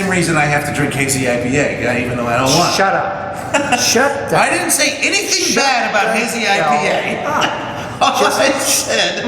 same reason I have to drink hazy IPA, even though I don't want. Shut up. Shut up. I didn't say anything bad about hazy IPA. All I said.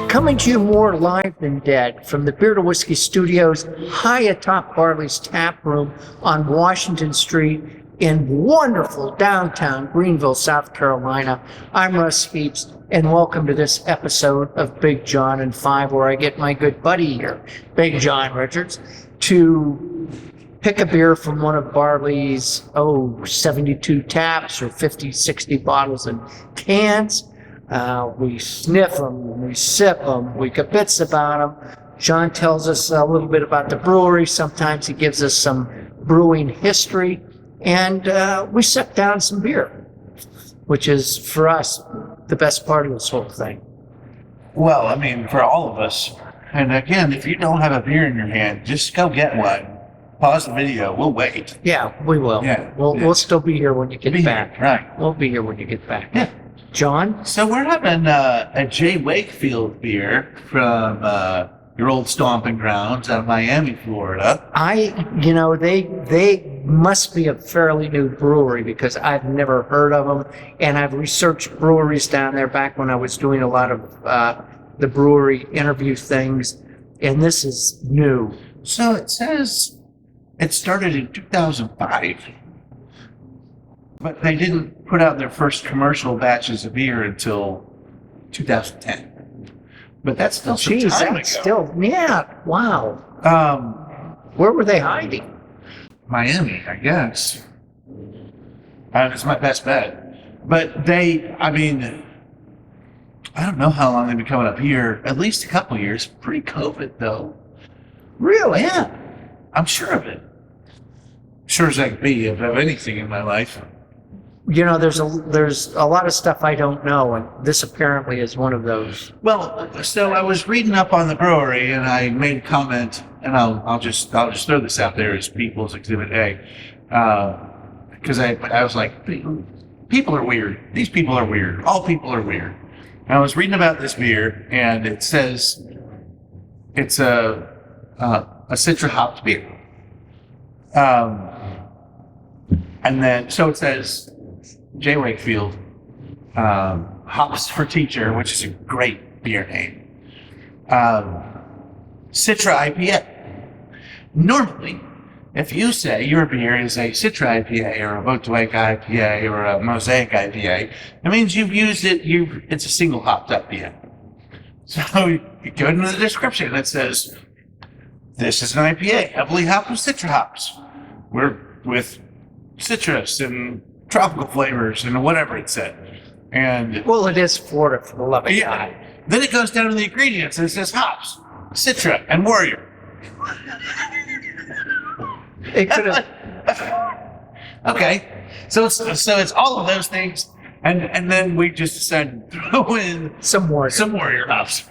Coming to you more live than dead from the Beer to Whiskey Studios, high atop Barley's Tap Room on Washington Street in wonderful downtown Greenville, South Carolina. I'm Russ Heaps, and welcome to this episode of Big John and Five, where I get my good buddy here, Big John Richards, to pick a beer from one of Barley's, 72 taps or 50, 60 bottles and cans. We sniff them, we sip them, we kibitz about them. John tells us a little bit about the brewery. Sometimes he gives us some brewing history. And we sip down some beer, which is, for us, the best part of this whole thing. Well, I mean, for all of us. And again, if you don't have a beer in your hand, just go get one. Pause the video. We'll wait. Yeah, we will. Yeah, We'll still be here when you get back. Here, right. We'll be here when you get back. Yeah. John? So we're having a J. Wakefield beer from your old stomping grounds out of Miami, Florida. They must be a fairly new brewery because I've never heard of them, and I've researched breweries down there back when I was doing a lot of the brewery interview things, and this is new. So it says it started in 2005. But they didn't put out their first commercial batches of beer until 2010. But that's still some time ago. Wow. Where were they hiding? Miami, I guess. It's my best bet. But I don't know how long they've been coming up here. At least a couple years. Pre-COVID, though. Really? Yeah. I'm sure of it. Sure as I can be of anything in my life. There's a lot of stuff I don't know, and this apparently is one of those. Well, so I was reading up on the brewery, and I made a comment, and I'll just throw this out there as People's Exhibit A, because I was like, people are weird. These people are weird. All people are weird. And I was reading about this beer, and it says it's a Citra hopped beer. And then, so it says J. Wakefield, Hops for Teacher, which is a great beer name. Citra IPA. Normally, if you say your beer is a Citra IPA or a Boatwake IPA or a Mosaic IPA, that means you've used it, it's a single hopped IPA. So you go into the description and it says, this is an IPA, heavily hopped with Citra hops. We're with citrus and tropical flavors and whatever it said. And well, it is Florida for the love of God. Then it goes down to the ingredients and it says hops, Citra, and Warrior. It could have. Okay, so it's all of those things, and then we just decided to throw in some Warrior hops.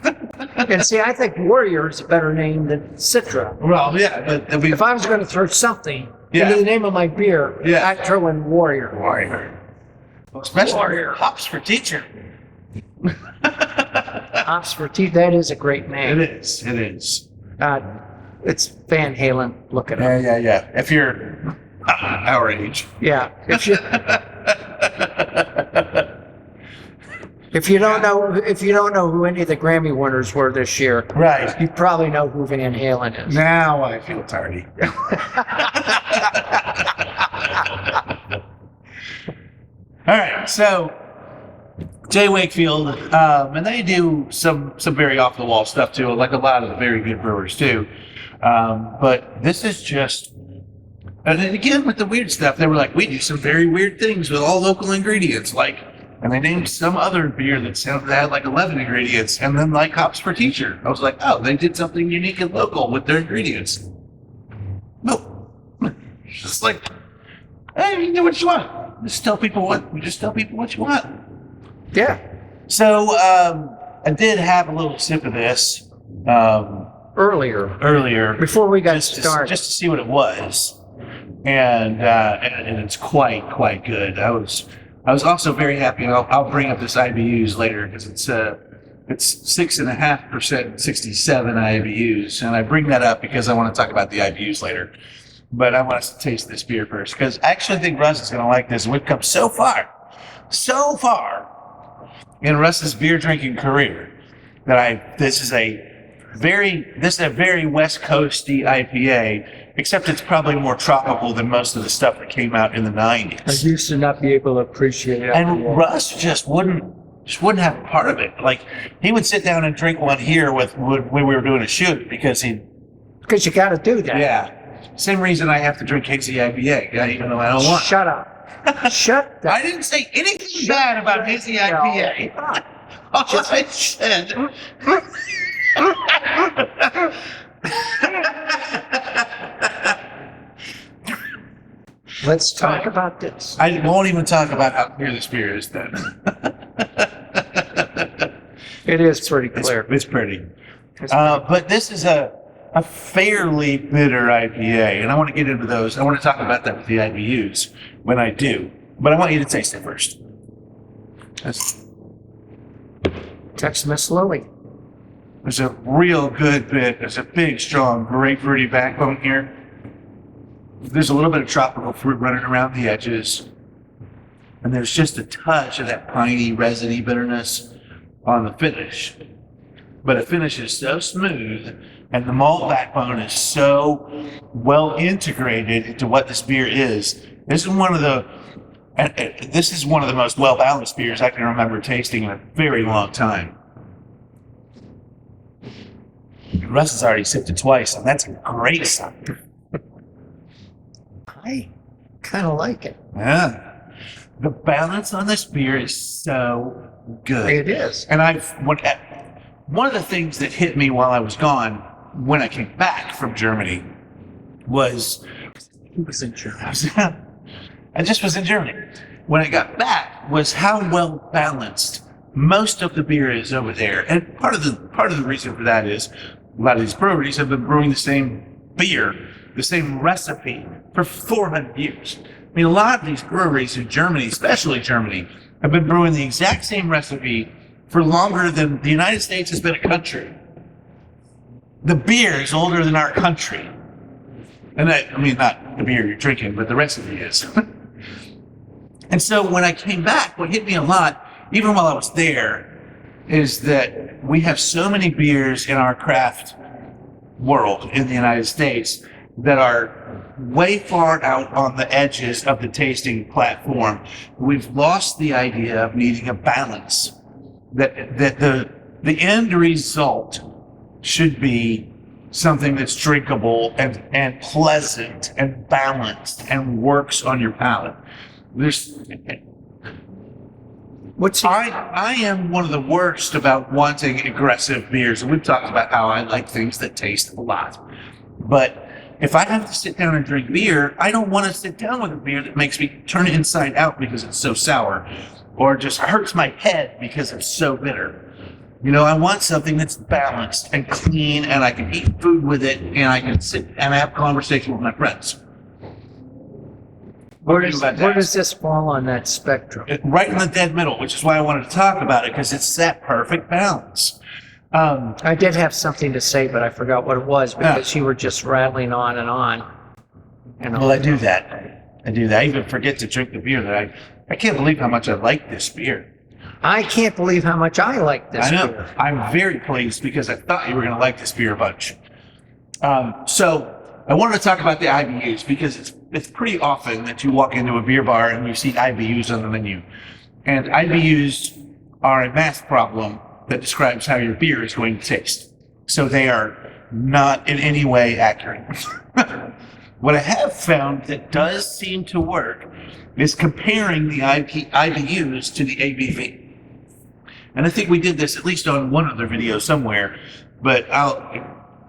And see, I think Warrior is a better name than Citra. Well, yeah, but if I was going to throw something into the name of my beer, I'd throw in Warrior. Well, especially Warrior hops for teacher. Hops for teacher. That is a great name. It is. It's Van Halen. Look at it. Yeah. If you're our age. Yeah. If you don't know who any of the Grammy winners were this year, right? You probably know who Van Halen is. Now I feel tardy. All right, so J. Wakefield, and they do some very off the wall stuff too, like a lot of the very good brewers do. But this is just, and then again with the weird stuff, they were like, we do some very weird things with all local ingredients, and they named some other beer that had like 11 ingredients, and then like Hops for Teacher. I was like, oh, they did something unique and local with their ingredients. No, it's just like, hey, you do what you want. Just tell people what you want. Yeah. So I did have a little sip of this. earlier, before we got started. just to see what it was, and it's quite good. I was also very happy, and I'll bring up this IBUs later because it's 6.5%, 67 IBUs, and I bring that up because I want to talk about the IBUs later. But I want us to taste this beer first because I actually think Russ is going to like this. We've come so far in Russ's beer drinking career that this is a very West Coasty IPA, except it's probably more tropical than most of the stuff that came out in the 90s. I used to not be able to appreciate it. And Russ just wouldn't have a part of it. Like, he would sit down and drink one here when we were doing a shoot because you got to do that. Yeah. Same reason I have to drink Hazy IPA, even though I don't want. Shut up. Shut up. I didn't say anything bad about Hazy IPA. All I said. Let's talk about this. I won't even talk about how clear this beer is then. It is pretty clear. It's pretty. But this is a fairly bitter IPA, and I want to get into those. I want to talk about that with the IBUs when I do. But I want you to taste it first. Text Miss Lily. There's a real good bit. There's a big, strong, grapefruity backbone here. There's a little bit of tropical fruit running around the edges. And there's just a touch of that piney, resiny bitterness on the finish. But the finish is so smooth, and the malt backbone is so well integrated into what this beer is. This is one of the most well-balanced beers I can remember tasting in a very long time. Russ has already sipped it twice, and that's a great sign. I kind of like it. Yeah. The balance on this beer is so good. It is. And one of the things that hit me while I was gone, when I came back from Germany, was He was in Germany. I just was in Germany. When I got back, was how well balanced most of the beer is over there. And part of the reason for that is a lot of these breweries have been brewing the same beer, the same recipe for 400 years. I mean, a lot of these breweries in Germany, especially Germany, have been brewing the exact same recipe for longer than the United States has been a country. The beer is older than our country. And I mean, not the beer you're drinking, but the recipe is. And so when I came back, what hit me a lot, even while I was there, is that we have so many beers in our craft world in the United States that are way far out on the edges of the tasting platform. We've lost the idea of needing a balance, that the end result should be something that's drinkable and pleasant and balanced and works on your palate. I am one of the worst about wanting aggressive beers, and we've talked about how I like things that taste a lot. But if I have to sit down and drink beer, I don't want to sit down with a beer that makes me turn it inside out because it's so sour, or just hurts my head because it's so bitter. You know, I want something that's balanced and clean, and I can eat food with it, and I can sit and have conversation with my friends. Where does this fall on that spectrum? Right in the dead middle, which is why I wanted to talk about it, because it's that perfect balance. I did have something to say, but I forgot what it was because you were just rattling on and on. Well, I do that. I even forget to drink the beer that I can't believe how much I like this beer. I can't believe how much I like this beer. I'm very pleased because I thought you were going to like this beer a bunch. So I wanted to talk about the IBUs because it's pretty often that you walk into a beer bar and you see IBUs on the menu. And IBUs are a math problem that describes how your beer is going to taste. So they are not in any way accurate. What I have found that does seem to work is comparing the IBUs to the ABV. And I think we did this at least on one other video somewhere, but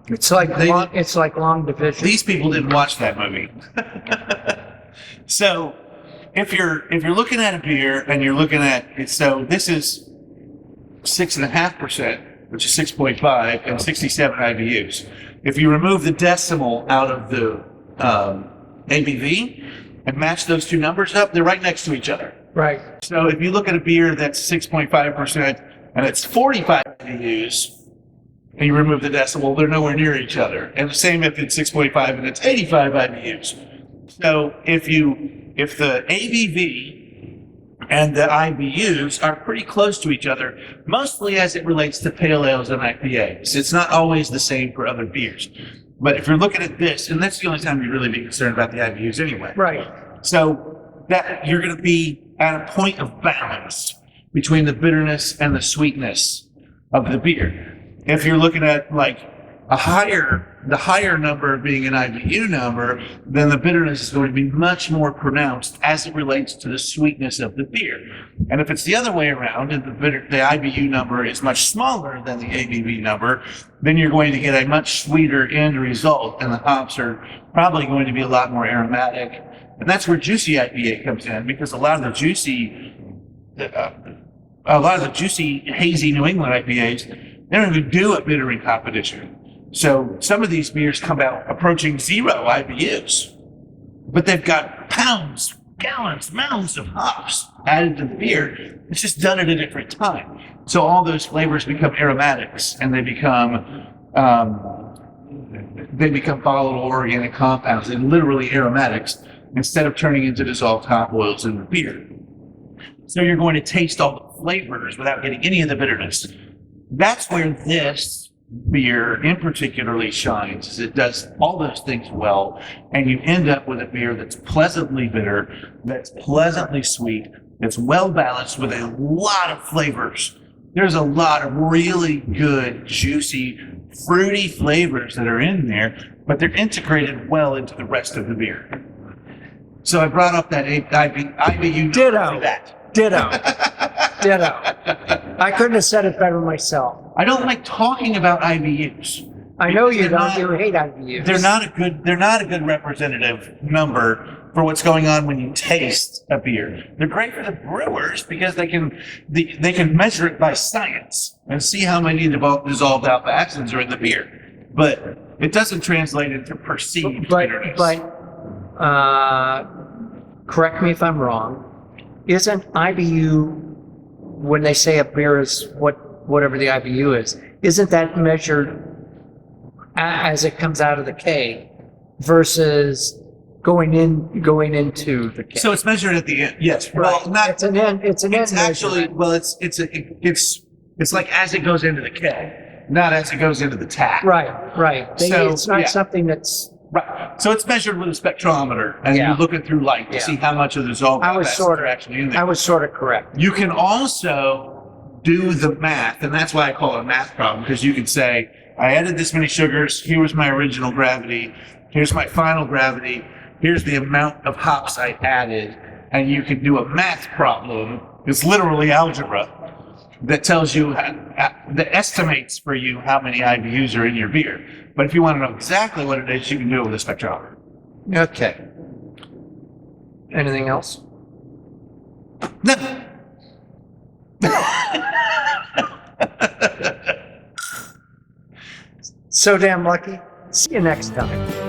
It's like long division. These people didn't watch that movie. So if you're looking at a beer and you're looking at it, so this is 6.5%. which is 6.5, and 67 IBUs. If you remove the decimal out of the ABV and match those two numbers up, they're right next to each other. Right. So if you look at a beer that's 6.5% and it's 45 IBUs, and you remove the decimal, they're nowhere near each other. And the same if it's 6.5 and it's 85 IBUs. So if the ABV and the IBUs are pretty close to each other, mostly as it relates to pale ales and IPAs. It's not always the same for other beers. But if you're looking at this, and that's the only time you really be concerned about the IBUs anyway. Right. So that you're going to be at a point of balance between the bitterness and the sweetness of the beer. If you're looking at like the higher number being an IBU number, then the bitterness is going to be much more pronounced as it relates to the sweetness of the beer. And if it's the other way around and the IBU number is much smaller than the ABV number, then you're going to get a much sweeter end result, and the hops are probably going to be a lot more aromatic. And that's where juicy IPA comes in, because a lot of the juicy hazy New England IPAs, they don't even do a bittering competition. So some of these beers come out approaching 0 IBUs, but they've got pounds, gallons, mounds of hops added to the beer. It's just done at a different time. So all those flavors become aromatics, and they become volatile organic compounds, and literally aromatics, instead of turning into dissolved hop oils in the beer. So you're going to taste all the flavors without getting any of the bitterness. That's where this beer in particularly shines, is it does all those things well, and you end up with a beer that's pleasantly bitter, that's pleasantly sweet, that's well balanced with a lot of flavors. There's a lot of really good, juicy, fruity flavors that are in there, but they're integrated well into the rest of the beer. So I brought up that IBU. Ditto. Ditto. Ditto. I couldn't have said it better myself. I don't like talking about IBUs. I know you don't. You hate IBUs. They're not a good representative number for what's going on when you taste a beer. They're great for the brewers because they can measure it by science and see how many dissolved alpha acids are in the beer. But it doesn't translate into perceived bitterness. But correct me if I'm wrong. Isn't IBU, when they say a beer is whatever the IBU is, isn't that measured as it comes out of the keg versus going into the keg? So it's measured at the end. Yes. Right. Well, not. It's an end. It's Actually, measurement. well, it's like as it goes into the keg, not as it goes into the tap. Right. It's not something that's. Right. So it's measured with a spectrometer, and you're looking through light to see how much of the dissolved acids are actually in there. I was sort of correct. You can also do the math, and that's why I call it a math problem, because you can say, I added this many sugars, here was my original gravity, here's my final gravity, here's the amount of hops I added, and you can do a math problem. It's literally algebra that tells you, that estimates for you how many IBUs are in your beer. But if you want to know exactly what it is, you can do it with a spectrometer. Okay. Anything else? No. So damn lucky. See you next time.